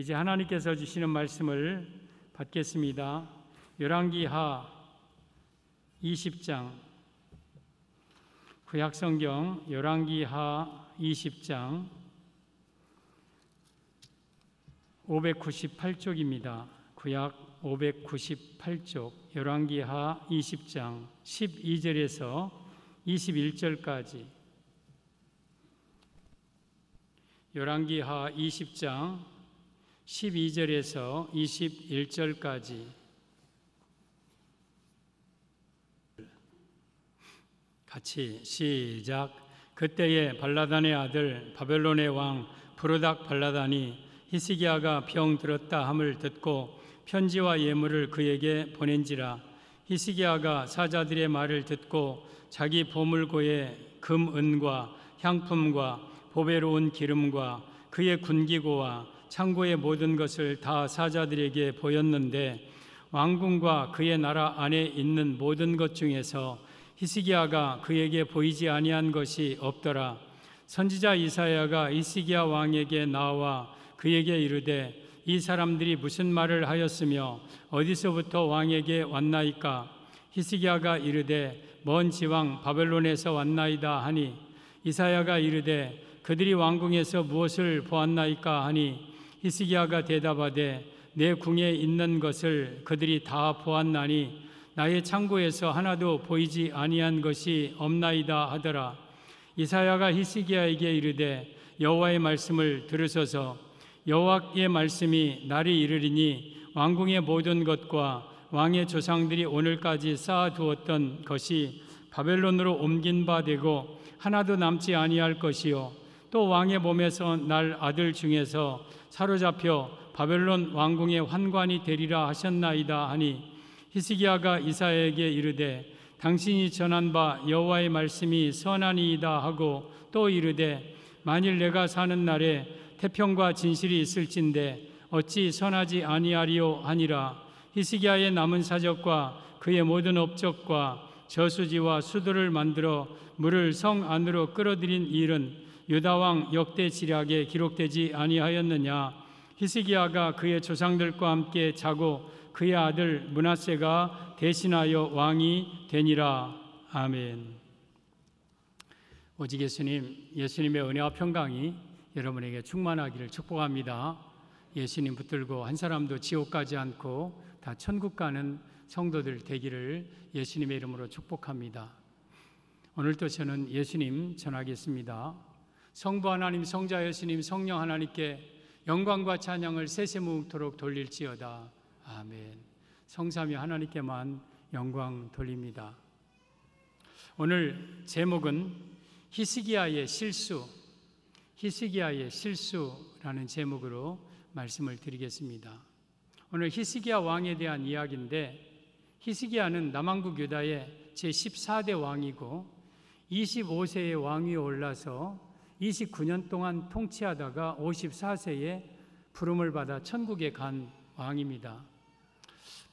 이제 하나님께서 주시는 말씀을 받겠습니다. 열왕기하 20장, 구약성경 열왕기하 20장 598쪽입니다. 구약 598쪽 열왕기하 20장 12절에서 21절까지. 열왕기하 20장 12절에서 21절까지. 같이 시작. 그때에 발라단의 아들 바벨론의 왕 부르닥 발라단이 히스기야가 병 들었다 함을 듣고 편지와 예물을 그에게 보낸지라. 히스기야가 사자들의 말을 듣고 자기 보물고에 금, 은과 향품과 보배로운 기름과 그의 군기고와 창고의 모든 것을 다 사자들에게 보였는데 왕궁과 그의 나라 안에 있는 모든 것 중에서 히스기야가 그에게 보이지 아니한 것이 없더라. 선지자 이사야가 히스기야 왕에게 나와 그에게 이르되 이 사람들이 무슨 말을 하였으며 어디서부터 왕에게 왔나이까? 히스기야가 이르되 먼 지방 바벨론에서 왔나이다 하니, 이사야가 이르되 그들이 왕궁에서 무엇을 보았나이까 하니, 히스기야가 대답하되 내 궁에 있는 것을 그들이 다 보았나니 나의 창고에서 하나도 보이지 아니한 것이 없나이다 하더라. 이사야가 히스기야에게 이르되 여호와의 말씀을 들으소서. 여호와의 말씀이 날이 이르리니 왕궁의 모든 것과 왕의 조상들이 오늘까지 쌓아두었던 것이 바벨론으로 옮긴 바 되고 하나도 남지 아니할 것이요, 또 왕의 몸에서 날 아들 중에서 사로잡혀 바벨론 왕궁의 환관이 되리라 하셨나이다 하니, 히스기야가 이사야에게 이르되 당신이 전한 바 여호와의 말씀이 선하니이다 하고 또 이르되 만일 내가 사는 날에 태평과 진실이 있을진데 어찌 선하지 아니하리요 하니라. 히스기야의 남은 사적과 그의 모든 업적과 저수지와 수도를 만들어 물을 성 안으로 끌어들인 일은 유다왕 역대 지략에 기록되지 아니하였느냐? 히스기야가 그의 조상들과 함께 자고 그의 아들 므낫세가 대신하여 왕이 되니라. 아멘. 오직 예수님의 은혜와 평강이 여러분에게 충만하기를 축복합니다. 예수님 붙들고 한 사람도 지옥 가지 않고 다 천국 가는 성도들 되기를 예수님의 이름으로 축복합니다. 오늘도 저는 예수님 전하겠습니다. 성부 하나님, 성자 예수님, 성령 하나님께 영광과 찬양을 세세무토록 돌릴지어다. 아멘. 성삼위 하나님께만 영광 돌립니다. 오늘 제목은 히스기야의 실수라는 제목으로 말씀을 드리겠습니다. 오늘 히스기야 왕에 대한 이야기인데, 히스기야는 남왕국 유다의 제14대 왕이고 25세의 왕위에 올라서 29년 동안 통치하다가 54세에 부름을 받아 천국에 간 왕입니다.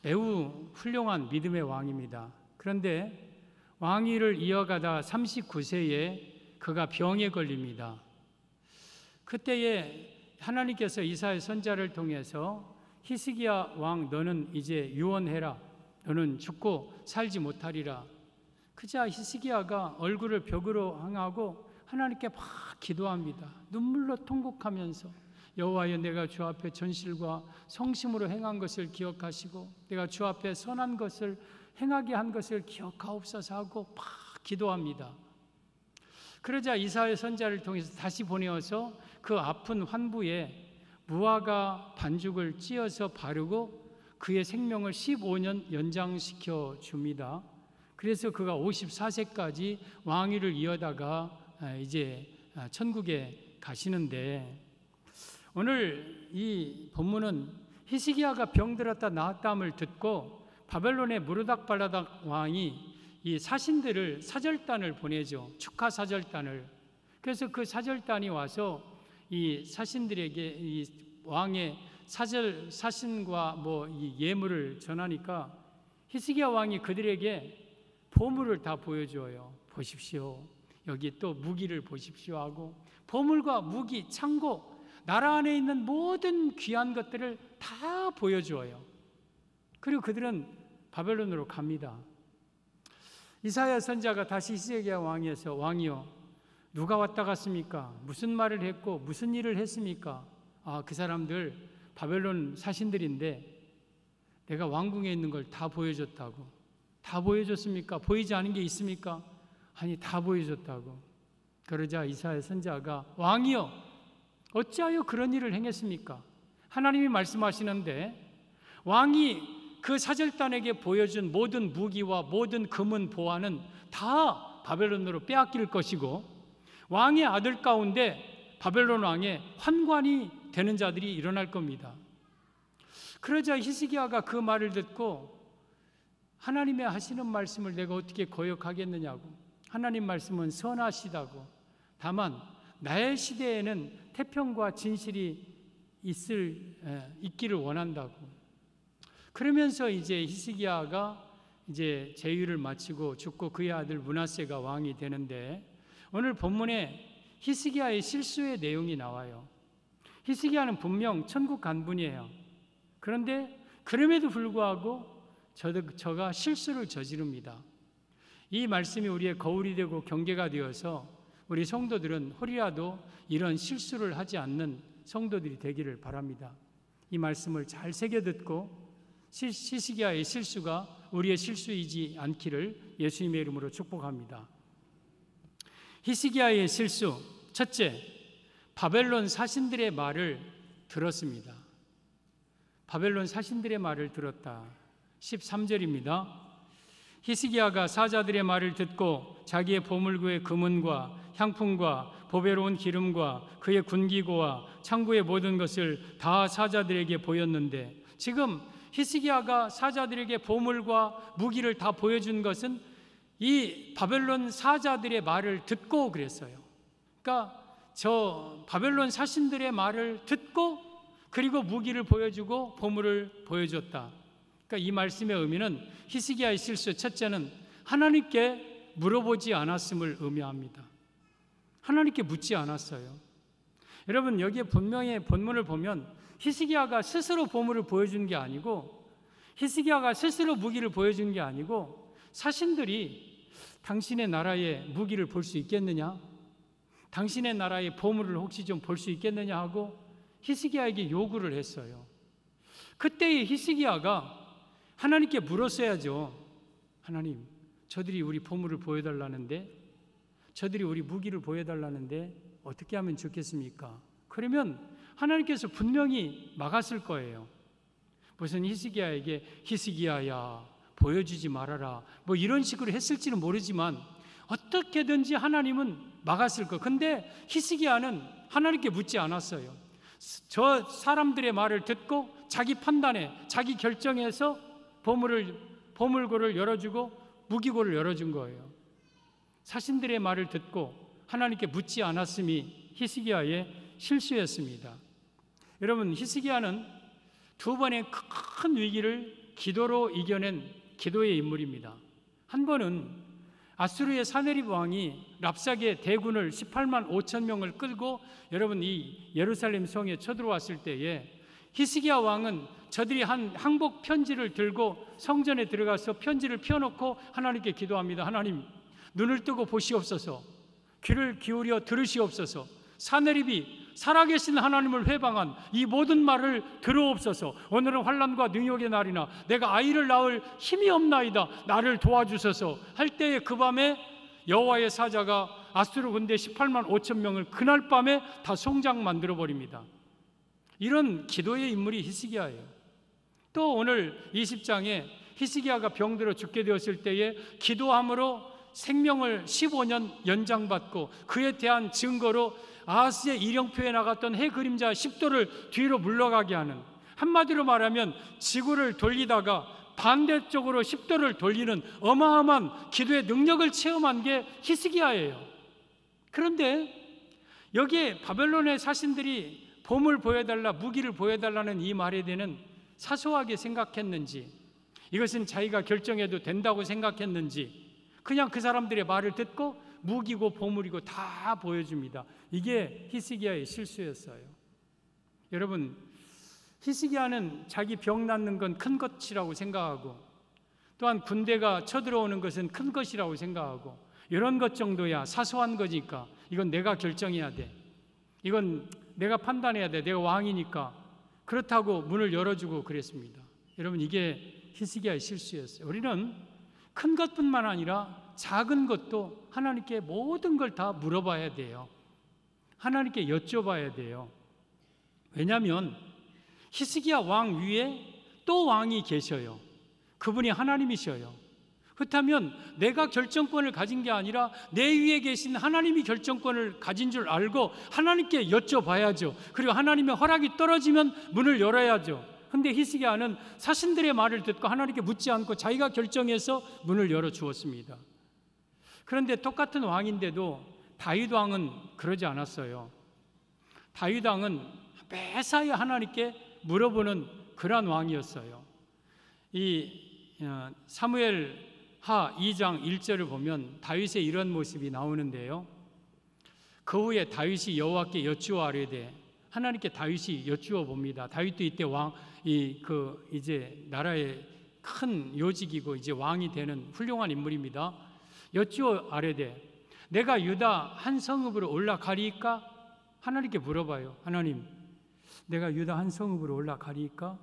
매우 훌륭한 믿음의 왕입니다. 그런데 왕위를 이어가다 39세에 그가 병에 걸립니다. 그때에 하나님께서 이사야 선지자를 통해서 히스기야 왕, 너는 이제 유언해라. 너는 죽고 살지 못하리라. 그자 히스기야가 얼굴을 벽으로 향하고 하나님께 막 기도합니다. 눈물로 통곡하면서 여호와여, 내가 주 앞에 전실과 성심으로 행한 것을 기억하시고 내가 주 앞에 선한 것을 행하게 한 것을 기억하옵소서 하고 막 기도합니다. 그러자 이사야 선지자를 통해서 다시 보내어서 그 아픈 환부에 무화과 반죽을 찧어서 바르고 그의 생명을 15년 연장시켜 줍니다. 그래서 그가 54세까지 왕위를 이어다가 이제 천국에 가시는데, 오늘 이 본문은 히스기야가 병들었다 나았다함을 듣고 바벨론의 무르닥 발라닥 왕이 이 사신들을 사절단을 보내죠. 축하 사절단을. 그래서 그 사절단이 와서 이 사신들에게 이 왕의 사신과 이 예물을 전하니까 히스기야 왕이 그들에게 보물을 다 보여줘요. 보십시오, 여기 또 무기를 보십시오 하고 보물과 무기, 창고, 나라 안에 있는 모든 귀한 것들을 다 보여주어요. 그리고 그들은 바벨론으로 갑니다. 이사야 선지자가 다시 히스기야 왕에서 왕이요 누가 왔다 갔습니까? 무슨 말을 했고 무슨 일을 했습니까? 그 사람들 바벨론 사신들인데 내가 왕궁에 있는 걸 다 보여줬다고. 다 보여줬습니까? 보이지 않은 게 있습니까? 아니 다 보여줬다고. 그러자 이사야 선지자가 왕이요 어찌하여 그런 일을 행했습니까? 하나님이 말씀하시는데 왕이 그 사절단에게 보여준 모든 무기와 모든 금은 보화는 다 바벨론으로 빼앗길 것이고 왕의 아들 가운데 바벨론 왕의 환관이 되는 자들이 일어날 겁니다. 그러자 히스기야가 그 말을 듣고 하나님의 하시는 말씀을 내가 어떻게 거역하겠느냐고. 하나님 말씀은 선하시다고. 다만 나의 시대에는 태평과 진실이 있기를 원한다고. 그러면서 이제 히스기야가 이제 재위를 마치고 죽고 그의 아들 므낫세가 왕이 되는데 오늘 본문에 히스기야의 실수의 내용이 나와요. 히스기야는 분명 천국 간 분이에요. 그런데 그럼에도 불구하고 저가 실수를 저지릅니다. 이 말씀이 우리의 거울이 되고 경계가 되어서 우리 성도들은 혹이라도 이런 실수를 하지 않는 성도들이 되기를 바랍니다. 이 말씀을 잘 새겨 듣고 히스기야의 실수가 우리의 실수이지 않기를 예수님의 이름으로 축복합니다. 히스기야의 실수 첫째, 바벨론 사신들의 말을 들었습니다. 바벨론 사신들의 말을 들었다. 13절입니다. 히스기야가 사자들의 말을 듣고 자기의 보물구의 금은과 향품과 보배로운 기름과 그의 군기고와 창고의 모든 것을 다 사자들에게 보였는데 지금 히스기야가 사자들에게 보물과 무기를 다 보여준 것은 이 바벨론 사자들의 말을 듣고 그랬어요. 그러니까 저 바벨론 사신들의 말을 듣고 그리고 무기를 보여주고 보물을 보여줬다. 그러니까 이 말씀의 의미는 히스기야의 실수 첫째는 하나님께 물어보지 않았음을 의미합니다. 하나님께 묻지 않았어요. 여러분 여기에 분명히 본문을 보면 히스기야가 스스로 보물을 보여준 게 아니고 히스기야가 스스로 무기를 보여준 게 아니고 사신들이 당신의 나라의 무기를 볼 수 있겠느냐? 당신의 나라의 보물을 혹시 좀 볼 수 있겠느냐 하고 히스기야에게 요구를 했어요. 그때의 히스기야가 하나님께 물었어야죠. 하나님, 저들이 우리 보물을 보여달라는데 저들이 우리 무기를 보여달라는데 어떻게 하면 좋겠습니까? 그러면 하나님께서 분명히 막았을 거예요. 무슨 히스기야에게 히스기야야 보여주지 말아라 뭐 이런 식으로 했을지는 모르지만 어떻게든지 하나님은 막았을 거예요. 근데 히스기야는 하나님께 묻지 않았어요. 저 사람들의 말을 듣고 자기 판단에 자기 결정에서 보물고를 열어주고 무기고를 열어준 거예요. 사신들의 말을 듣고 하나님께 묻지 않았음이 히스기야의 실수였습니다. 여러분 히스기야는 두 번의 큰 위기를 기도로 이겨낸 기도의 인물입니다. 한 번은 아수르의 사네립 왕이 랍사게 대군을 18만 5천 명을 끌고 여러분 이 예루살렘 성에 쳐들어왔을 때에 히스기야 왕은 저들이 한 항복 편지를 들고 성전에 들어가서 편지를 펴놓고 하나님께 기도합니다. 하나님 눈을 뜨고 보시옵소서. 귀를 기울여 들으시옵소서. 사네립이 살아계신 하나님을 회방한 이 모든 말을 들어옵소서. 오늘은 환난과 능욕의 날이나 내가 아이를 낳을 힘이 없나이다. 나를 도와주소서 할 때에 그 밤에 여호와의 사자가 아수르 군대 18만 5천 명을 그날 밤에 다 송장 만들어 버립니다. 이런 기도의 인물이 히스기야예요. 또 오늘 20장에 히스기야가 병들어 죽게 되었을 때에 기도함으로 생명을 15년 연장받고 그에 대한 증거로 아하스의 일령표에 나갔던 해 그림자 10도를 뒤로 물러가게 하는, 한마디로 말하면 지구를 돌리다가 반대쪽으로 10도를 돌리는 어마어마한 기도의 능력을 체험한 게 히스기야예요. 그런데 여기에 바벨론의 사신들이 보물 보여달라, 무기를 보여달라는 이 말에 대해는 사소하게 생각했는지, 이것은 자기가 결정해도 된다고 생각했는지, 그냥 그 사람들의 말을 듣고 무기고 보물이고 다 보여줍니다. 이게 히스기야의 실수였어요. 여러분, 히스기야는 자기 병 낫는 건 큰 것이라고 생각하고, 또한 군대가 쳐들어오는 것은 큰 것이라고 생각하고, 이런 것 정도야 사소한 거니까 이건 내가 결정해야 돼, 이건 내가 판단해야 돼, 내가 왕이니까, 그렇다고 문을 열어주고 그랬습니다. 여러분, 이게 히스기야의 실수였어요. 우리는 큰 것뿐만 아니라 작은 것도 하나님께 모든 걸 다 물어봐야 돼요. 하나님께 여쭤봐야 돼요. 왜냐하면 히스기야 왕 위에 또 왕이 계셔요. 그분이 하나님이셔요. 그렇다면 내가 결정권을 가진 게 아니라 내 위에 계신 하나님이 결정권을 가진 줄 알고 하나님께 여쭤봐야죠. 그리고 하나님의 허락이 떨어지면 문을 열어야죠. 근데 히스기야는 사신들의 말을 듣고 하나님께 묻지 않고 자기가 결정해서 문을 열어주었습니다. 그런데 똑같은 왕인데도 다윗 왕은 그러지 않았어요. 다윗 왕은 매사에 하나님께 물어보는 그러한 왕이었어요. 이 사무엘 하 2장 1절을 보면 다윗의 이런 모습이 나오는데요. 그 후에 다윗이 여호와께 여쭈어 아뢰되, 하나님께 다윗이 여쭈어 봅니다. 다윗도 이때 이제 나라의 큰 요직이고 이제 왕이 되는 훌륭한 인물입니다. 여쭈어 아뢰되, 내가 유다 한 성읍으로 올라가리이까? 하나님께 물어봐요. 하나님, 내가 유다 한 성읍으로 올라가리이까?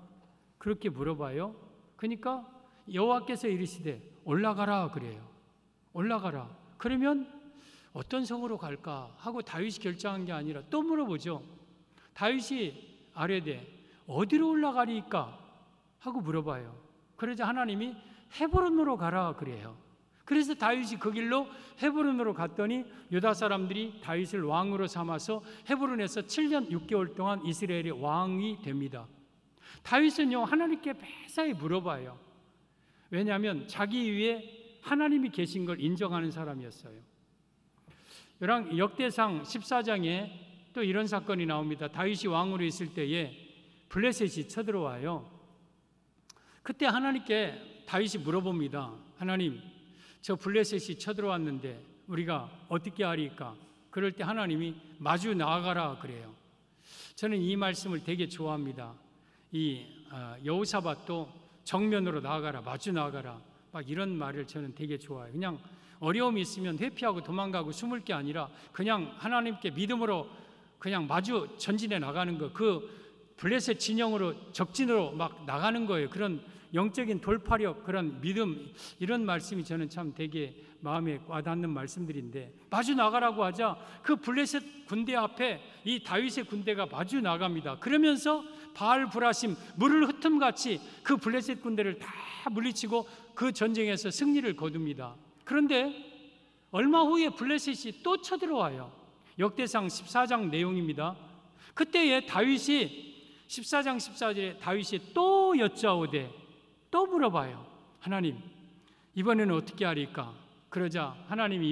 그렇게 물어봐요. 그러니까 여호와께서 이르시되 올라가라 그래요. 올라가라. 그러면 어떤 성으로 갈까 하고 다윗이 결정한 게 아니라 또 물어보죠. 다윗이 아뢰되 어디로 올라가리이까 하고 물어봐요. 그러자 하나님이 헤브론으로 가라 그래요. 그래서 다윗이 그 길로 헤브론으로 갔더니 유다 사람들이 다윗을 왕으로 삼아서 헤브론에서 7년 6개월 동안 이스라엘의 왕이 됩니다. 다윗은요, 하나님께 매사에 물어봐요. 왜냐하면 자기 위에 하나님이 계신 걸 인정하는 사람이었어요. 역대상 14장에 또 이런 사건이 나옵니다. 다윗이 왕으로 있을 때에 블레셋이 쳐들어와요. 그때 하나님께 다윗이 물어봅니다. 하나님, 저 블레셋이 쳐들어왔는데 우리가 어떻게 하리까? 그럴 때 하나님이 마주 나아가라 그래요. 저는 이 말씀을 되게 좋아합니다. 여호사밧도 정면으로 나아가라, 마주 나아가라, 막 이런 말을 저는 되게 좋아해요. 그냥 어려움이 있으면 회피하고 도망가고 숨을 게 아니라 그냥 하나님께 믿음으로 그냥 마주 전진해 나가는 거, 그 블레셋 진영으로 적진으로 막 나가는 거예요. 그런 영적인 돌파력, 그런 믿음, 이런 말씀이 저는 참 되게 마음에 와닿는 말씀들인데, 마주 나가라고 하자 그 블레셋 군대 앞에 이 다윗의 군대가 마주 나갑니다. 그러면서 바알 브라심 물을 흩음같이 그 블레셋 군대를 다 물리치고 그 전쟁에서 승리를 거둡니다. 그런데 얼마 후에 블레셋이 또 쳐들어와요. 역대상 14장 내용입니다. 그때에 다윗이 14장 14절에 다윗이 또 여짜오되, 또 물어봐요. 하나님, 이번에는 어떻게 하리까? 그러자 하나님이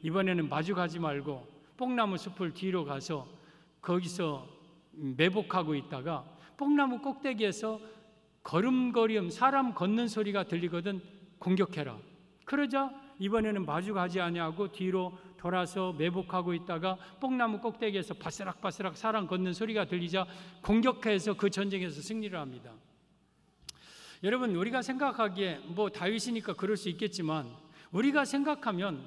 이번에는 마주 가지 말고 뽕나무 숲을 뒤로 가서 거기서 매복하고 있다가 뽕나무 꼭대기에서 걸음걸이음 사람 걷는 소리가 들리거든 공격해라. 그러자 이번에는 마주 가지 아니하고 뒤로 돌아서 매복하고 있다가 뽕나무 꼭대기에서 바스락바스락 사람 걷는 소리가 들리자 공격해서 그 전쟁에서 승리를 합니다. 여러분, 우리가 생각하기에 뭐 다윗이니까 그럴 수 있겠지만, 우리가 생각하면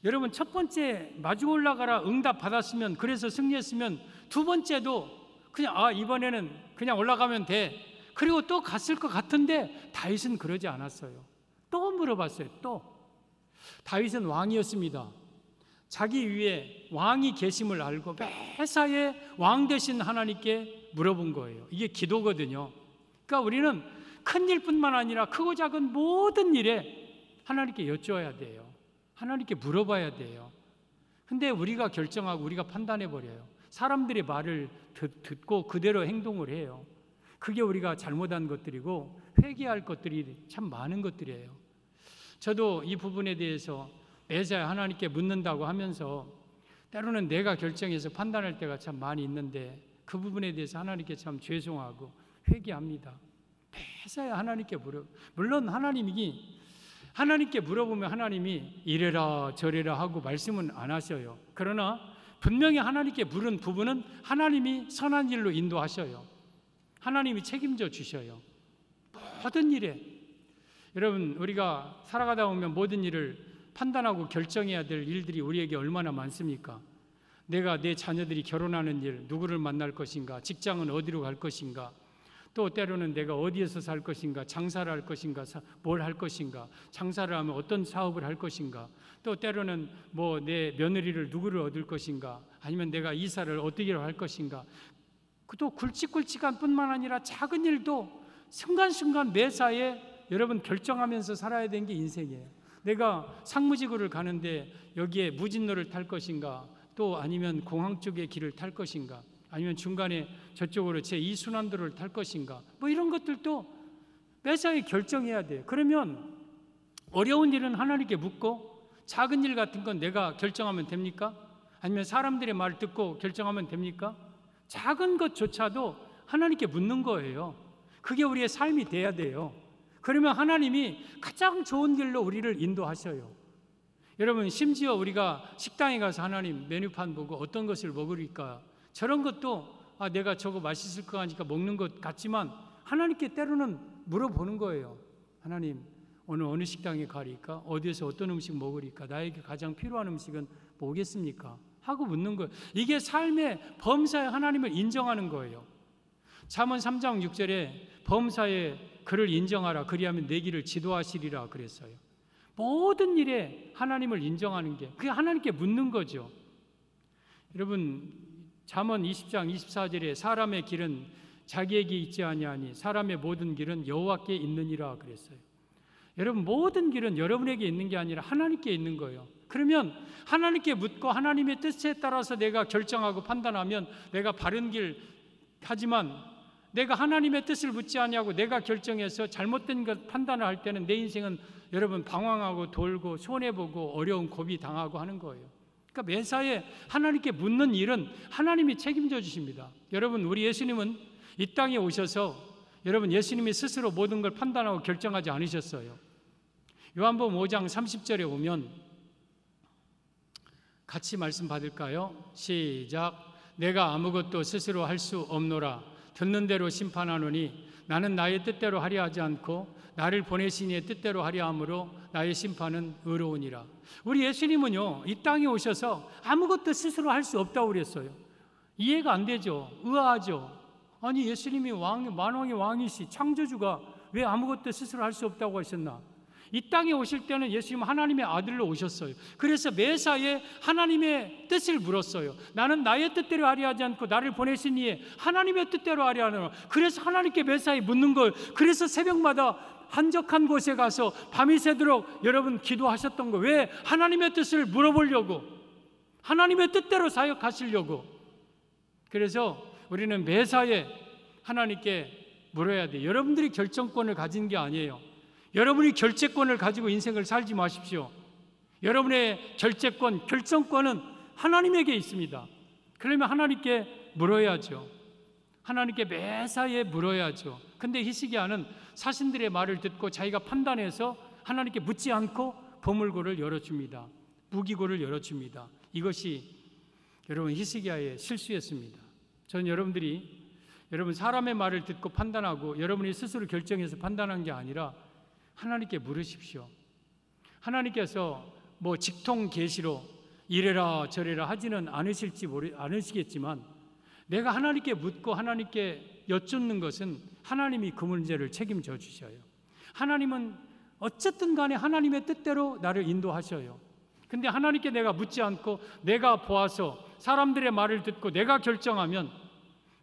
여러분, 첫 번째 마주 올라가라 응답 받았으면, 그래서 승리했으면 두 번째도 그냥 이번에는 그냥 올라가면 돼, 그리고 또 갔을 것 같은데 다윗은 그러지 않았어요. 또 물어봤어요. 또 다윗은 왕이었습니다. 자기 위에 왕이 계심을 알고 매사에 왕 되신 하나님께 물어본 거예요. 이게 기도거든요. 그러니까 우리는 큰 일뿐만 아니라 크고 작은 모든 일에 하나님께 여쭤야 돼요. 하나님께 물어봐야 돼요. 근데 우리가 결정하고 우리가 판단해버려요. 사람들의 말을 듣고 그대로 행동을 해요. 그게 우리가 잘못한 것들이고 회개할 것들이 참 많은 것들이에요. 저도 이 부분에 대해서 매사에 하나님께 묻는다고 하면서 때로는 내가 결정해서 판단할 때가 참 많이 있는데, 그 부분에 대해서 하나님께 참 죄송하고 회개합니다. 매사에 하나님께 물론 하나님께 물어보면 하나님이 이래라 저래라 하고 말씀은 안 하셔요. 그러나 분명히 하나님께 물은 부분은 하나님이 선한 일로 인도하셔요. 하나님이 책임져 주셔요. 모든 일에. 여러분, 우리가 살아가다 보면 모든 일을 판단하고 결정해야 될 일들이 우리에게 얼마나 많습니까? 내가 내 자녀들이 결혼하는 일, 누구를 만날 것인가, 직장은 어디로 갈 것인가, 또 때로는 내가 어디에서 살 것인가, 장사를 할 것인가, 뭘 할 것인가, 장사를 하면 어떤 사업을 할 것인가, 또 때로는 뭐 내 며느리를 누구를 얻을 것인가, 아니면 내가 이사를 어떻게 할 것인가. 또 굵직굵직한 뿐만 아니라 작은 일도 순간순간 매사에 여러분 결정하면서 살아야 되는 게 인생이에요. 내가 상무지구를 가는데 여기에 무진로를 탈 것인가, 또 아니면 공항 쪽의 길을 탈 것인가, 아니면 중간에 저쪽으로 제2순환도를 탈 것인가, 뭐 이런 것들도 매사에 결정해야 돼요. 그러면 어려운 일은 하나님께 묻고 작은 일 같은 건 내가 결정하면 됩니까? 아니면 사람들의 말 듣고 결정하면 됩니까? 작은 것조차도 하나님께 묻는 거예요. 그게 우리의 삶이 돼야 돼요. 그러면 하나님이 가장 좋은 길로 우리를 인도하셔요. 여러분, 심지어 우리가 식당에 가서 하나님 메뉴판 보고 어떤 것을 먹으리까, 저런 것도 내가 저거 맛있을 거 하니까 먹는 것 같지만 하나님께 때로는 물어보는 거예요. 하나님, 오늘 어느 식당에 가리까? 어디에서 어떤 음식 먹으리까? 나에게 가장 필요한 음식은 뭐겠습니까? 하고 묻는 거예요. 이게 삶의 범사에 하나님을 인정하는 거예요. 잠언 3장 6절에 범사에 그를 인정하라, 그리하면 내 길을 지도하시리라 그랬어요. 모든 일에 하나님을 인정하는 게 그게 하나님께 묻는 거죠. 여러분, 잠언 20장 24절에 사람의 길은 자기에게 있지 아니하니 사람의 모든 길은 여호와께 있느니라 그랬어요. 여러분, 모든 길은 여러분에게 있는 게 아니라 하나님께 있는 거예요. 그러면 하나님께 묻고 하나님의 뜻에 따라서 내가 결정하고 판단하면 내가 바른 길, 하지만 내가 하나님의 뜻을 묻지 아니하고 내가 결정해서 잘못된 것 판단을 할 때는 내 인생은 여러분 방황하고 돌고 손해보고 어려운 고비 당하고 하는 거예요. 그러니까 매사에 하나님께 묻는 일은 하나님이 책임져 주십니다. 여러분, 우리 예수님은 이 땅에 오셔서 여러분 예수님이 스스로 모든 걸 판단하고 결정하지 않으셨어요. 요한복음 5장 30절에 오면 같이 말씀 받을까요? 시작. 내가 아무것도 스스로 할 수 없노라. 듣는 대로 심판하노니 나는 나의 뜻대로 하려 하지 않고 나를 보내신 이의 뜻대로 하려 함으로 나의 심판은 의로우니라. 우리 예수님은요, 이 땅에 오셔서 아무것도 스스로 할 수 없다고 그랬어요. 이해가 안 되죠. 의아하죠. 아니, 예수님이 만왕의 왕이시 창조주가 왜 아무것도 스스로 할 수 없다고 하셨나? 이 땅에 오실 때는 예수님은 하나님의 아들로 오셨어요. 그래서 매사에 하나님의 뜻을 물었어요. 나는 나의 뜻대로 하려 하지 않고 나를 보내신 이의 하나님의 뜻대로 하려 하노라. 그래서 하나님께 매사에 묻는 걸, 그래서 새벽마다 한적한 곳에 가서 밤이 새도록 여러분 기도하셨던 거, 왜? 하나님의 뜻을 물어보려고, 하나님의 뜻대로 사역하시려고. 그래서 우리는 매사에 하나님께 물어야 돼요. 여러분들이 결정권을 가진 게 아니에요. 여러분이 결재권을 가지고 인생을 살지 마십시오. 여러분의 결재권, 결정권은 하나님에게 있습니다. 그러면 하나님께 물어야죠. 하나님께 매사에 물어야죠. 근데 히스기야는 사신들의 말을 듣고 자기가 판단해서 하나님께 묻지 않고 보물고를 열어줍니다. 무기고를 열어줍니다. 이것이 여러분 히스기야의 실수였습니다. 저는 여러분 사람의 말을 듣고 판단하고 여러분이 스스로 결정해서 판단한 게 아니라 하나님께 물으십시오. 하나님께서 뭐 직통 계시로 이래라 저래라 하지는 않으시겠지만 내가 하나님께 묻고 하나님께 여쭙는 것은 하나님이 그 문제를 책임져 주셔요. 하나님은 어쨌든 간에 하나님의 뜻대로 나를 인도하셔요. 근데 하나님께 내가 묻지 않고 내가 보아서 사람들의 말을 듣고 내가 결정하면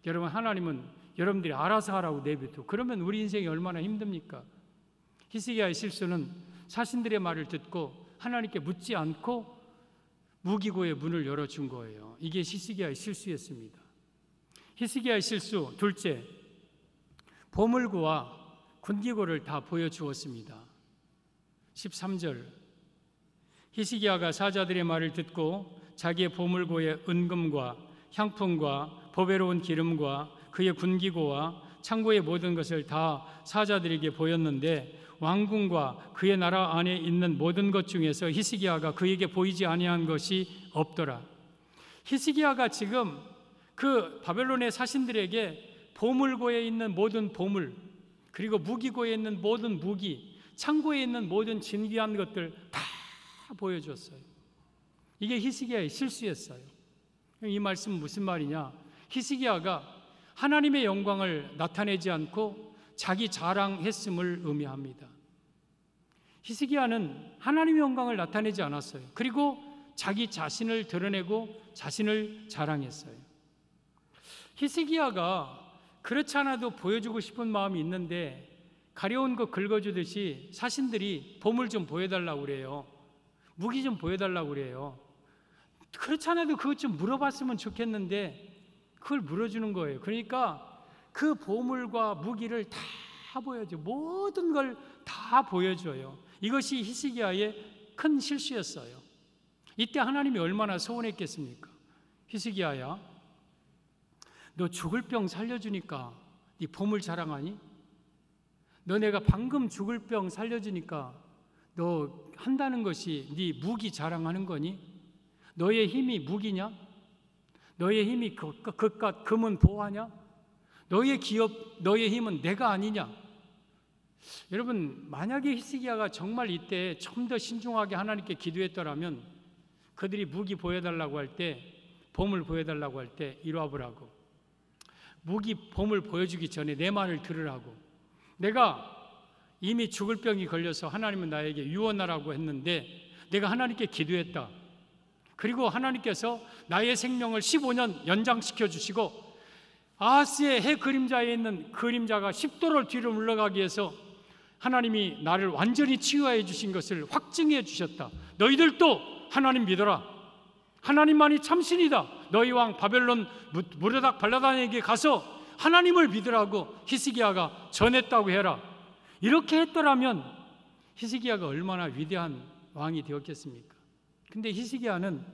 여러분, 하나님은 여러분들이 알아서 하라고 내비두고, 그러면 우리 인생이 얼마나 힘듭니까? 히스기야의 실수는 사신들의 말을 듣고 하나님께 묻지 않고 무기고의 문을 열어준 거예요. 이게 히스기야의 실수였습니다. 히스기야의 실수 둘째, 보물고와 군기고를 다 보여주었습니다. 13절, 히스기야가 사자들의 말을 듣고 자기의 보물고의 은금과 향품과 보배로운 기름과 그의 군기고와 창고의 모든 것을 다 사자들에게 보였는데 왕궁과 그의 나라 안에 있는 모든 것 중에서 히스기야가 그에게 보이지 아니한 것이 없더라. 히스기야가 지금 그 바벨론의 사신들에게 보물고에 있는 모든 보물, 그리고 무기고에 있는 모든 무기, 창고에 있는 모든 진귀한 것들 다 보여줬어요. 이게 히스기야의 실수였어요. 이 말씀은 무슨 말이냐? 히스기야가 하나님의 영광을 나타내지 않고 자기 자랑했음을 의미합니다. 히스기야는 하나님의 영광을 나타내지 않았어요. 그리고 자기 자신을 드러내고 자신을 자랑했어요. 히스기야가 그렇지 않아도 보여주고 싶은 마음이 있는데 가려운 거 긁어주듯이 사신들이 보물 좀 보여달라고 그래요. 무기 좀 보여달라고 그래요. 그렇지 않아도 그것 좀 물어봤으면 좋겠는데 그걸 물어주는 거예요. 그러니까 그 보물과 무기를 다 보여줘요. 모든 걸 다 보여줘요. 이것이 히스기야의 큰 실수였어요. 이때 하나님이 얼마나 서운했겠습니까? 히스기야야, 너 죽을 병 살려주니까 네 보물 자랑하니? 너 내가 방금 죽을 병 살려주니까 너 한다는 것이 네 무기 자랑하는 거니? 너의 힘이 무기냐? 너의 힘이 그깟 금은 보화냐? 너의 기업, 너의 힘은 내가 아니냐? 여러분, 만약에 히스기야가 정말 이때 좀 더 신중하게 하나님께 기도했더라면 그들이 무기 보여달라고 할 때, 보물 보여달라고 할 때 이리 와보라고, 무기 보물 보여주기 전에 내 말을 들으라고, 내가 이미 죽을 병이 걸려서 하나님은 나에게 유언하라고 했는데 내가 하나님께 기도했다. 그리고 하나님께서 나의 생명을 15년 연장시켜 주시고 아하스의 해 그림자에 있는 그림자가 10도를 뒤로 물러가기 위해서 하나님이 나를 완전히 치유해 주신 것을 확증해 주셨다. 너희들도 하나님 믿어라. 하나님만이 참신이다. 너희 왕 바벨론 무르닥 발라단에게 가서 하나님을 믿으라고 히스기야가 전했다고 해라. 이렇게 했더라면 히스기야가 얼마나 위대한 왕이 되었겠습니까? 근데 히스기야는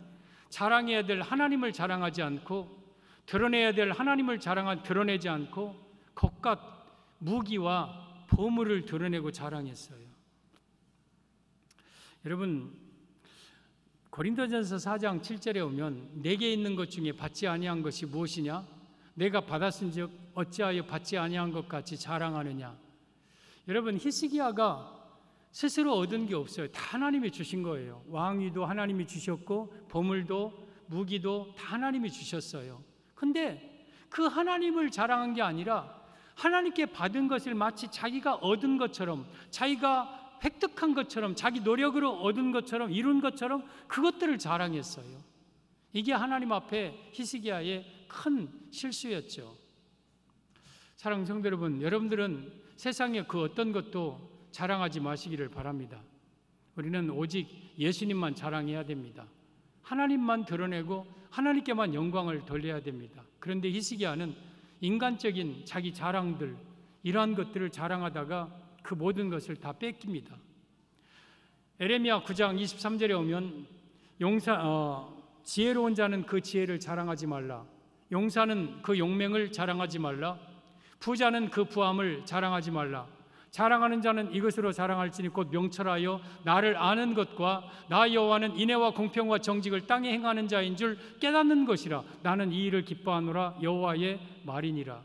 자랑해야 될 하나님을 자랑하지 않고, 드러내야 될 하나님을 드러내지 않고 겉깥 무기와 보물을 드러내고 자랑했어요. 여러분, 고린도전서 4장 7절에 오면 내게 있는 것 중에 받지 아니한 것이 무엇이냐? 내가 받았은즉 어찌하여 받지 아니한 것 같이 자랑하느냐? 여러분, 히스기야가 스스로 얻은 게 없어요. 다 하나님이 주신 거예요. 왕위도 하나님이 주셨고 보물도 무기도 다 하나님이 주셨어요. 근데 그 하나님을 자랑한 게 아니라 하나님께 받은 것을 마치 자기가 얻은 것처럼, 자기가 획득한 것처럼, 자기 노력으로 얻은 것처럼, 이룬 것처럼 그것들을 자랑했어요. 이게 하나님 앞에 히스기야의 큰 실수였죠. 사랑하는 성도 여러분, 여러분들은 세상의 그 어떤 것도 자랑하지 마시기를 바랍니다. 우리는 오직 예수님만 자랑해야 됩니다. 하나님만 드러내고 하나님께만 영광을 돌려야 됩니다. 그런데 히스기야는 인간적인 자기 자랑들, 이러한 것들을 자랑하다가 그 모든 것을 다 뺏깁니다. 에레미야 9장 23절에 오면 지혜로운 자는 그 지혜를 자랑하지 말라. 용사는 그 용맹을 자랑하지 말라. 부자는 그 부함을 자랑하지 말라. 자랑하는 자는 이것으로 자랑할지니 곧 명철하여 나를 아는 것과 나 여호와는 인애와 공평과 정직을 땅에 행하는 자인 줄 깨닫는 것이라. 나는 이 일을 기뻐하노라. 여호와의 말이니라.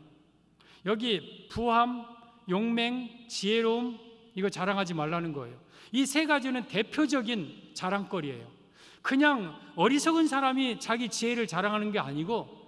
여기 부함, 용맹, 지혜로움, 이거 자랑하지 말라는 거예요. 이 세 가지는 대표적인 자랑거리예요. 그냥 어리석은 사람이 자기 지혜를 자랑하는 게 아니고,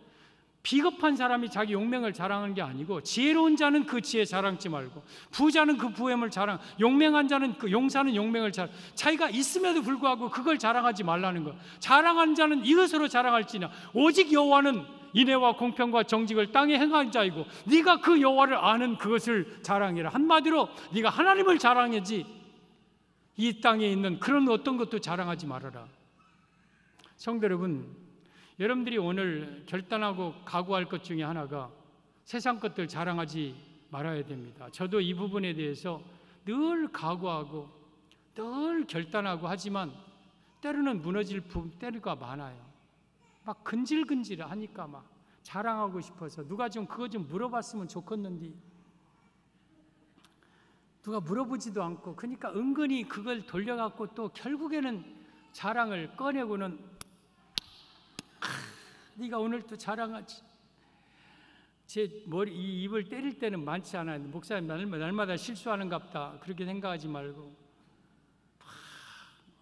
비겁한 사람이 자기 용맹을 자랑하는 게 아니고, 지혜로운 자는 그 지혜 자랑지 말고, 부자는 그 부함을 자랑, 용맹한 자는 그 용사는 용맹을 자랑, 자기가 있음에도 불구하고 그걸 자랑하지 말라는 거. 자랑하는 자는 이것으로 자랑할지냐, 오직 여호와는 인애와 공평과 정직을 땅에 행하는 자이고 네가 그 여호와를 아는 그것을 자랑해라. 한마디로 네가 하나님을 자랑해지 이 땅에 있는 그런 어떤 것도 자랑하지 말아라. 성도 여러분, 여러분들이 오늘 결단하고 각오할 것 중에 하나가 세상 것들 자랑하지 말아야 됩니다. 저도 이 부분에 대해서 늘 각오하고 늘 결단하고 하지만 때로는 무너질 때가 많아요. 막 근질근질하니까 막 자랑하고 싶어서 누가 좀 그거 좀 물어봤으면 좋겠는데 누가 물어보지도 않고, 그러니까 은근히 그걸 돌려갖고 또 결국에는 자랑을 꺼내고는 네가 오늘 또 자랑하지. 제 머리, 이 입을 때릴 때는 많지 않아요. 목사님 날마다 실수하는갑다 그렇게 생각하지 말고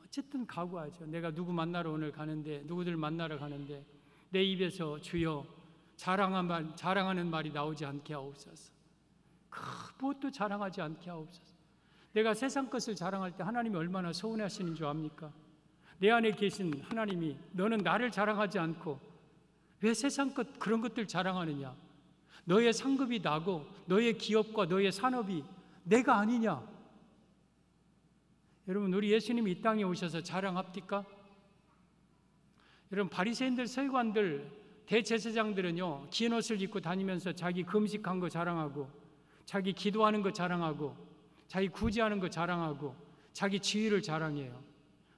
어쨌든 각오하죠. 내가 누구 만나러 오늘 가는데, 누구들 만나러 가는데 내 입에서 주여 자랑하는 말이 나오지 않게 하옵소서. 무엇도 자랑하지 않게 하옵소서. 내가 세상 것을 자랑할 때 하나님이 얼마나 서운해하시는 줄 압니까? 내 안에 계신 하나님이 너는 나를 자랑하지 않고 왜 세상 것 그런 것들 자랑하느냐? 너의 상급이 나고 너의 기업과 너의 산업이 내가 아니냐? 여러분, 우리 예수님이 이 땅에 오셔서 자랑합니까? 여러분, 바리새인들, 서기관들, 대제사장들은요 긴 옷을 입고 다니면서 자기 금식한 거 자랑하고, 자기 기도하는 거 자랑하고, 자기 구제하는 거 자랑하고, 자기 지위를 자랑해요.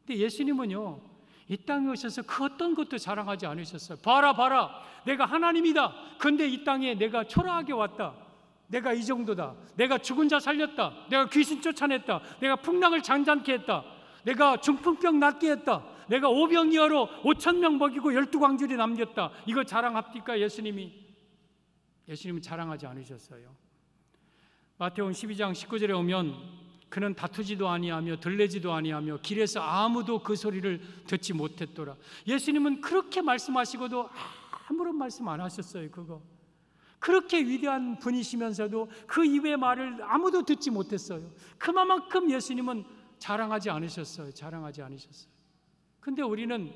근데 예수님은요 이 땅에 오셔서 그 어떤 것도 자랑하지 않으셨어요. 봐라 내가 하나님이다. 근데 이 땅에 내가 초라하게 왔다. 내가 이 정도다. 내가 죽은 자 살렸다. 내가 귀신 쫓아냈다. 내가 풍랑을 잔잔케 했다. 내가 중풍병 낫게 했다. 내가 오병이어로 5,000명 먹이고 12광줄이 남겼다. 이거 자랑합니까? 예수님은 자랑하지 않으셨어요. 마태복음 12장 19절에 오면 그는 다투지도 아니하며 들레지도 아니하며 길에서 아무도 그 소리를 듣지 못했더라. 예수님은 그렇게 말씀하시고도 아무런 말씀 안 하셨어요. 그거 그렇게 위대한 분이시면서도 그 이외의 말을 아무도 듣지 못했어요. 그만큼 예수님은 자랑하지 않으셨어요. 근데 우리는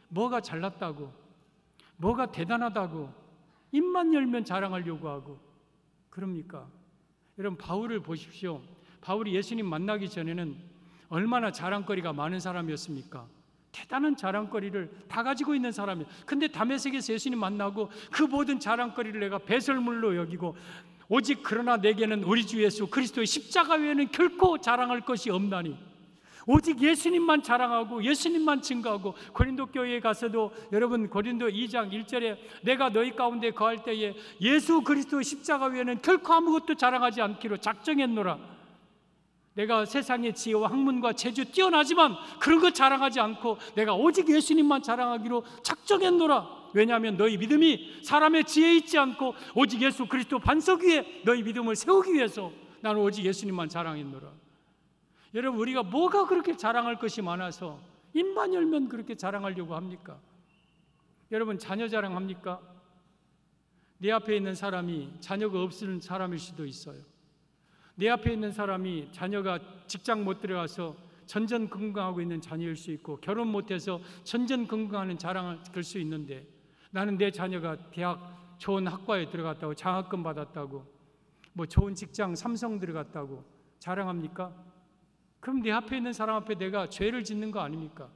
뭐가 잘났다고, 뭐가 대단하다고 입만 열면 자랑하려고 하고 그럽니까? 여러분, 바울을 보십시오. 바울이 예수님 만나기 전에는 얼마나 자랑거리가 많은 사람이었습니까? 대단한 자랑거리를 다 가지고 있는 사람이에요. 근데 다메섹에서 예수님 만나고 그 모든 자랑거리를 내가 배설물로 여기고 오직 그러나 내게는 우리 주 예수 그리스도의 십자가 외에는 결코 자랑할 것이 없나니 오직 예수님만 자랑하고 예수님만 증거하고, 고린도 교회에 가서도 여러분 고린도 2장 1절에 내가 너희 가운데 거할 때에 예수 그리스도의 십자가 외에는 결코 아무것도 자랑하지 않기로 작정했노라. 내가 세상의 지혜와 학문과 재주 뛰어나지만 그런 거 자랑하지 않고 내가 오직 예수님만 자랑하기로 작정했노라. 왜냐하면 너희 믿음이 사람의 지혜에 있지 않고 오직 예수 그리스도 반석 위에 너희 믿음을 세우기 위해서 나는 오직 예수님만 자랑했노라. 여러분, 우리가 뭐가 그렇게 자랑할 것이 많아서 입만 열면 그렇게 자랑하려고 합니까? 여러분, 자녀 자랑합니까? 내 앞에 있는 사람이 자녀가 없는 사람일 수도 있어요. 내 앞에 있는 사람이 자녀가 직장 못 들어가서 전전긍긍하고 있는 자녀일 수 있고, 결혼 못해서 전전긍긍하는 자랑을 들 수 있는데, 나는 내 자녀가 대학 좋은 학과에 들어갔다고, 장학금 받았다고, 뭐 좋은 직장 삼성 들어갔다고 자랑합니까? 그럼 내 앞에 있는 사람 앞에 내가 죄를 짓는 거 아닙니까?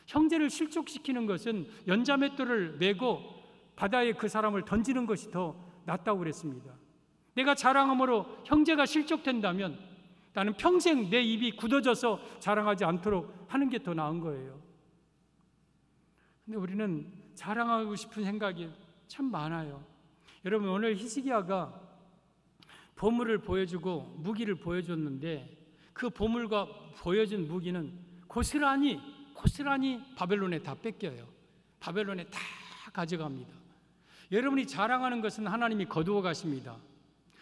형제를 실족시키는 것은 연자맷돌을 메고 바다에 그 사람을 던지는 것이 더 낫다고 그랬습니다. 내가 자랑함으로 형제가 실족된다면 나는 평생 내 입이 굳어져서 자랑하지 않도록 하는 게 더 나은 거예요. 근데 우리는 자랑하고 싶은 생각이 참 많아요. 여러분, 오늘 히스기야가 보물을 보여주고 무기를 보여줬는데 그 보물과 보여준 무기는 고스란히 바벨론에 다 뺏겨요. 바벨론에 다 가져갑니다. 여러분이 자랑하는 것은 하나님이 거두어 가십니다.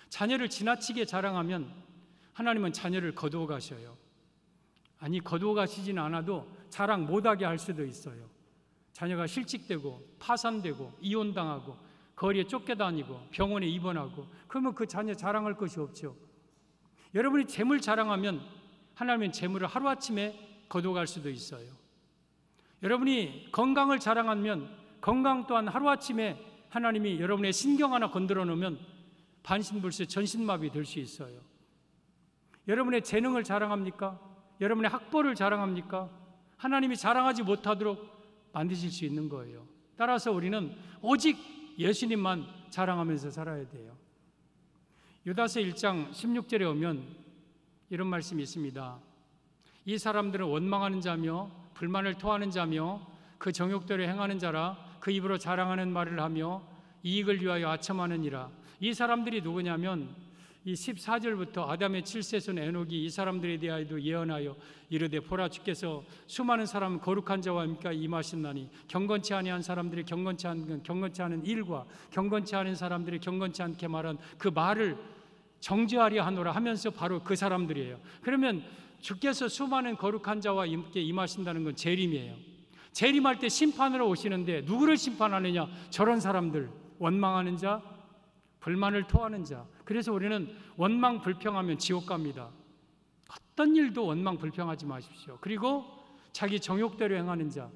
자녀를 지나치게 자랑하면 하나님은 자녀를 거두어 가셔요. 아니, 거두어 가시지는 않아도 자랑 못하게 할 수도 있어요. 자녀가 실직되고 파산되고 이혼당하고 거리에 쫓겨다니고 병원에 입원하고, 그러면 그 자녀 자랑할 것이 없죠. 여러분이 재물 자랑하면 하나님은 재물을 하루아침에 거두어갈 수도 있어요. 여러분이 건강을 자랑하면 건강 또한 하루아침에 하나님이 여러분의 신경 하나 건드려 놓으면 반신불수 전신마비 될 수 있어요. 여러분의 재능을 자랑합니까? 여러분의 학벌을 자랑합니까? 하나님이 자랑하지 못하도록 만드실 수 있는 거예요. 따라서 우리는 오직 예수님만 자랑하면서 살아야 돼요. 유다서 1장 16절에 오면 이런 말씀이 있습니다. 이 사람들은 원망하는 자며 불만을 토하는 자며 그 정욕대로 행하는 자라. 그 입으로 자랑하는 말을 하며 이익을 위하여 아첨하느니라. 이 사람들이 누구냐면 이 14절부터 아담의 7세손 에녹이 이 사람들에 대하여도 예언하여 이르되 보라 주께서 수많은 사람 거룩한 자와 함께 임하신다니 경건치 아니한 사람들이 경건치 않은 일과 경건치 않은 사람들이 경건치 않게 말한 그 말을 정죄하려 하노라 하면서 바로 그 사람들이에요. 그러면 주께서 수많은 거룩한 자와 함께 임하신다는 건 재림이에요. 재림할 때 심판으로 오시는데 누구를 심판하느냐? 저런 사람들, 원망하는 자, 불만을 토하는 자. 그래서 우리는 원망 불평하면 지옥 갑니다. 어떤 일도 원망 불평하지 마십시오. 그리고 자기 정욕대로 행하는 자,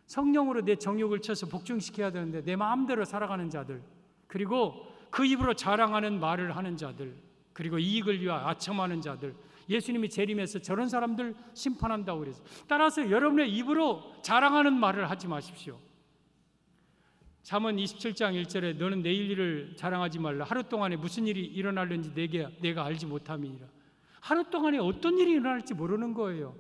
성령으로 내 정욕을 쳐서 복종시켜야 되는데 내 마음대로 살아가는 자들, 그리고 그 입으로 자랑하는 말을 하는 자들, 그리고 이익을 위하여 아첨하는 자들, 예수님이 재림해서 저런 사람들 심판한다고 그랬어요. 따라서 여러분의 입으로 자랑하는 말을 하지 마십시오. 잠언 27장 1절에 너는 내일 일을 자랑하지 말라. 하루 동안에 무슨 일이 일어날는지 내가 알지 못함이니라. 하루 동안에 어떤 일이 일어날지 모르는 거예요.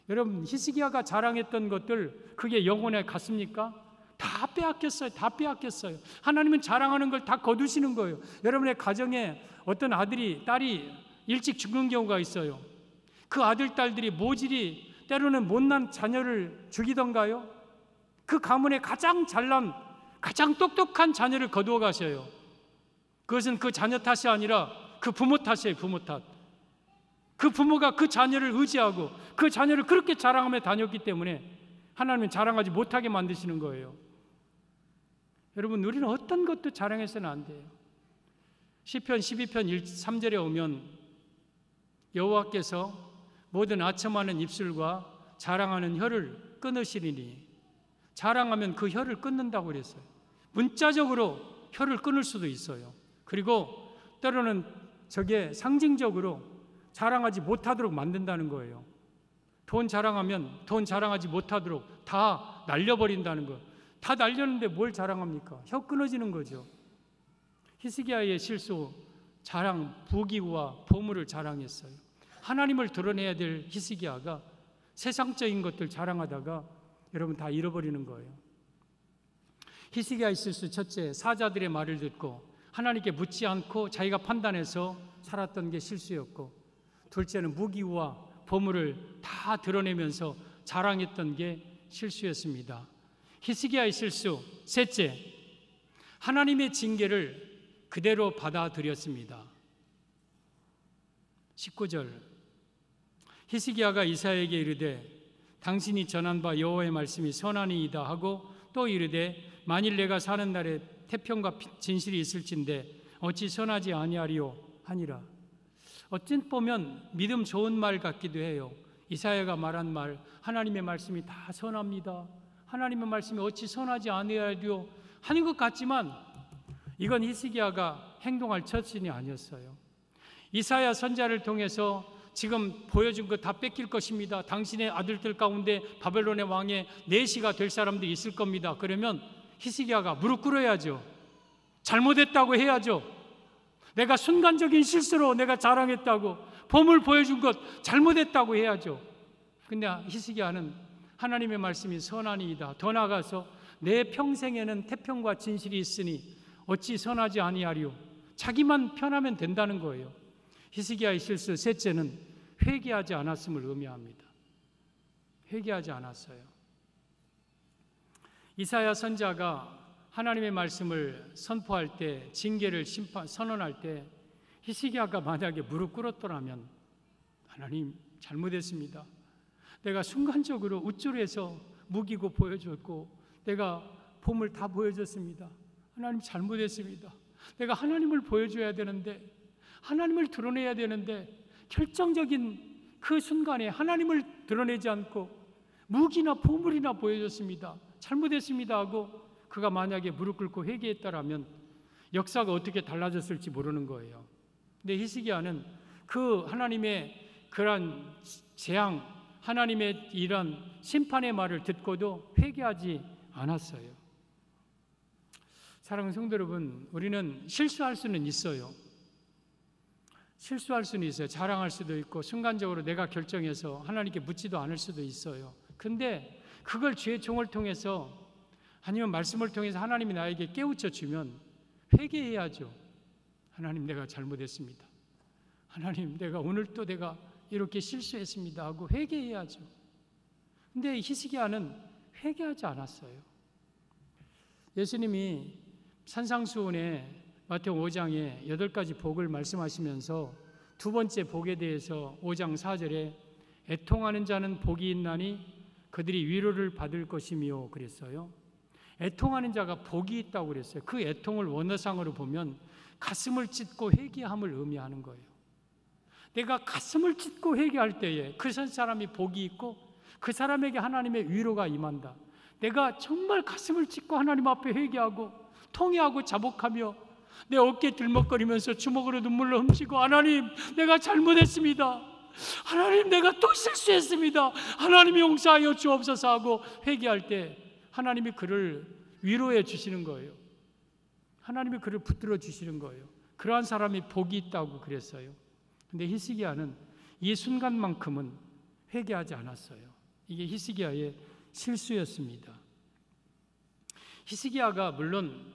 여러분, 히스기야가 자랑했던 것들 그게 영혼에 갔습니까? 다 빼앗겼어요. 다 빼앗겼어요. 하나님은 자랑하는 걸 다 거두시는 거예요. 여러분의 가정에 어떤 아들이 딸이 일찍 죽는 경우가 있어요. 그 아들 딸들이 모질이 때로는 못난 자녀를 죽이던가요? 그 가문에 가장 잘난 가장 똑똑한 자녀를 거두어 가셔요. 그것은 그 자녀 탓이 아니라 그 부모 탓이에요. 부모 탓. 그 부모가 그 자녀를 의지하고 그 자녀를 그렇게 자랑하며 다녔기 때문에 하나님은 자랑하지 못하게 만드시는 거예요. 여러분, 우리는 어떤 것도 자랑해서는 안 돼요. 시편 12편 3절에 오면 여호와께서 모든 아첨하는 입술과 자랑하는 혀를 끊으시리니, 자랑하면 그 혀를 끊는다고 그랬어요. 문자적으로 혀를 끊을 수도 있어요. 그리고 때로는 저게 상징적으로 자랑하지 못하도록 만든다는 거예요. 돈 자랑하면 돈 자랑하지 못하도록 다 날려버린다는 거예요. 다 날렸는데 뭘 자랑합니까? 혀 끊어지는 거죠. 히스기야의 실수, 자랑, 부귀와 보물을 자랑했어요. 하나님을 드러내야 될 히스기야가 세상적인 것들 자랑하다가 여러분 다 잃어버리는 거예요. 히스기야의 실수 첫째, 사자들의 말을 듣고 하나님께 묻지 않고 자기가 판단해서 살았던 게 실수였고, 둘째는 무기와 보물을 다 드러내면서 자랑했던 게 실수였습니다. 히스기야의 실수 셋째, 하나님의 징계를 그대로 받아들였습니다. 19절, 히스기야가 이사야에게 이르되 당신이 전한 바 여호와의 말씀이 선하니이다 하고 또 이르되 만일 내가 사는 날에 태평과 진실이 있을진데 어찌 선하지 아니하리요 하니라. 어찌 보면 믿음 좋은 말 같기도 해요. 이사야가 말한 말, 하나님의 말씀이 다 선합니다. 하나님의 말씀이 어찌 선하지 아니하리요 하는 것 같지만 이건 히스기야가 행동할 처신이 아니었어요. 이사야 선지자를 통해서 지금 보여준 거 다 뺏길 것입니다. 당신의 아들들 가운데 바벨론의 왕의 내시가 될 사람들이 있을 겁니다. 그러면 히스기야가 무릎 꿇어야죠. 잘못했다고 해야죠. 내가 순간적인 실수로 내가 자랑했다고, 보물 보여준 것 잘못했다고 해야죠. 근데 히스기야는 하나님의 말씀이 선하니이다, 더 나아가서 내 평생에는 태평과 진실이 있으니 어찌 선하지 아니하리요, 자기만 편하면 된다는 거예요. 히스기야의 실수 셋째는 회개하지 않았음을 의미합니다. 회개하지 않았어요. 이사야 선지자가 하나님의 말씀을 선포할 때, 징계를 선언할 때 히스기야가 만약에 무릎 꿇었더라면, 하나님 잘못했습니다. 내가 순간적으로 우쭐해서 무기고 보여줬고 내가 봄을 다 보여줬습니다. 하나님 잘못했습니다. 내가 하나님을 보여줘야 되는데, 하나님을 드러내야 되는데 결정적인 그 순간에 하나님을 드러내지 않고 무기나 보물이나 보여줬습니다. 잘못했습니다 하고 그가 만약에 무릎 꿇고 회개했다라면 역사가 어떻게 달라졌을지 모르는 거예요. 근데 히스기야는 그 하나님의 그런 재앙, 하나님의 이런 심판의 말을 듣고도 회개하지 않았어요. 사랑하는 성도 여러분, 우리는 실수할 수는 있어요. 실수할 수는 있어요. 자랑할 수도 있고 순간적으로 내가 결정해서 하나님께 묻지도 않을 수도 있어요. 근데 그걸 주의 종을 통해서 아니면 말씀을 통해서 하나님이 나에게 깨우쳐 주면 회개해야죠. 하나님, 내가 잘못했습니다. 하나님, 오늘도 내가 이렇게 실수했습니다 하고 회개해야죠. 근데 히스기야는 회개하지 않았어요. 예수님이 산상수훈에 마태복음 5장에 8가지 복을 말씀하시면서 두 번째 복에 대해서 5장 4절에 애통하는 자는 복이 있나니 그들이 위로를 받을 것이며 그랬어요. 애통하는 자가 복이 있다고 그랬어요. 그 애통을 원어상으로 보면 가슴을 찢고 회개함을 의미하는 거예요. 내가 가슴을 찢고 회개할 때에 그 사람이 복이 있고 그 사람에게 하나님의 위로가 임한다. 내가 정말 가슴을 찢고 하나님 앞에 회개하고 통회하고 자복하며 내 어깨 들먹거리면서 주먹으로 눈물로 훔치고 하나님, 내가 잘못했습니다. 하나님, 내가 또 실수했습니다. 하나님 용서하여 주옵소서 하고 회개할 때 하나님이 그를 위로해 주시는 거예요. 하나님이 그를 붙들어 주시는 거예요. 그러한 사람이 복이 있다고 그랬어요. 근데 히스기야는 이 순간만큼은 회개하지 않았어요. 이게 히스기야의 실수였습니다. 히스기야가 물론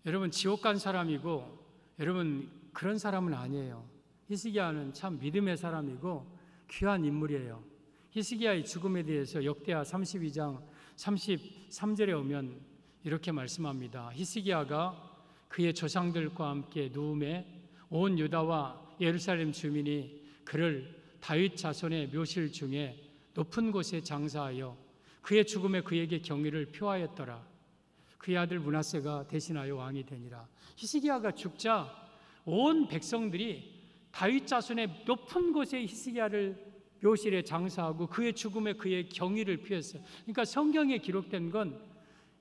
여러분 지옥 간 사람이고 여러분 그런 사람은 아니에요. 히스기야는 참 믿음의 사람이고 귀한 인물이에요. 히스기야의 죽음에 대해서 역대하 32장 33절에 오면 이렇게 말씀합니다. 히스기야가 그의 조상들과 함께 누움에 온 유다와 예루살렘 주민이 그를 다윗 자손의 묘실 중에 높은 곳에 장사하여 그의 죽음에 그에게 경의를 표하였더라. 그의 아들 므낫세가 대신하여 왕이 되니라. 히스기야가 죽자 온 백성들이 다윗 자손의 높은 곳에 히스기야를 묘실에 장사하고 그의 죽음에 그의 경의를 표했어요. 그러니까 성경에 기록된 건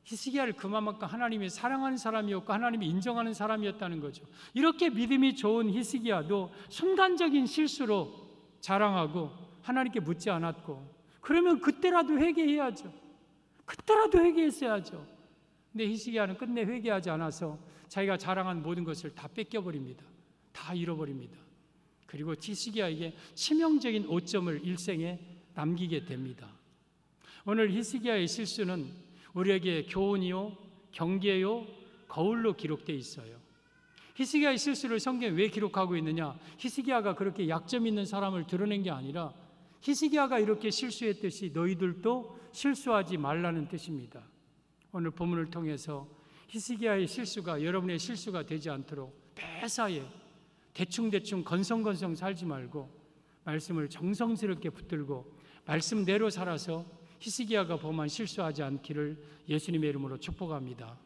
히스기야를 그만큼 하나님이 사랑하는 사람이었고 하나님이 인정하는 사람이었다는 거죠. 이렇게 믿음이 좋은 히스기야도 순간적인 실수로 자랑하고 하나님께 묻지 않았고, 그러면 그때라도 회개해야죠. 그때라도 회개했어야죠. 근데 히스기야는 끝내 회개하지 않아서 자기가 자랑한 모든 것을 다 뺏겨버립니다. 다 잃어버립니다. 그리고 히스기야에게 치명적인 오점을 일생에 남기게 됩니다. 오늘 히스기야의 실수는 우리에게 교훈이요, 경계요, 거울로 기록되어 있어요. 히스기야의 실수를 성경에 왜 기록하고 있느냐? 히스기야가 그렇게 약점 있는 사람을 드러낸 게 아니라 히스기야가 이렇게 실수했듯이 너희들도 실수하지 말라는 뜻입니다. 오늘 본문을 통해서 히스기야의 실수가 여러분의 실수가 되지 않도록 매사에 대충대충 건성건성 살지 말고 말씀을 정성스럽게 붙들고 말씀대로 살아서 히스기야가 범한 실수하지 않기를 예수님의 이름으로 축복합니다.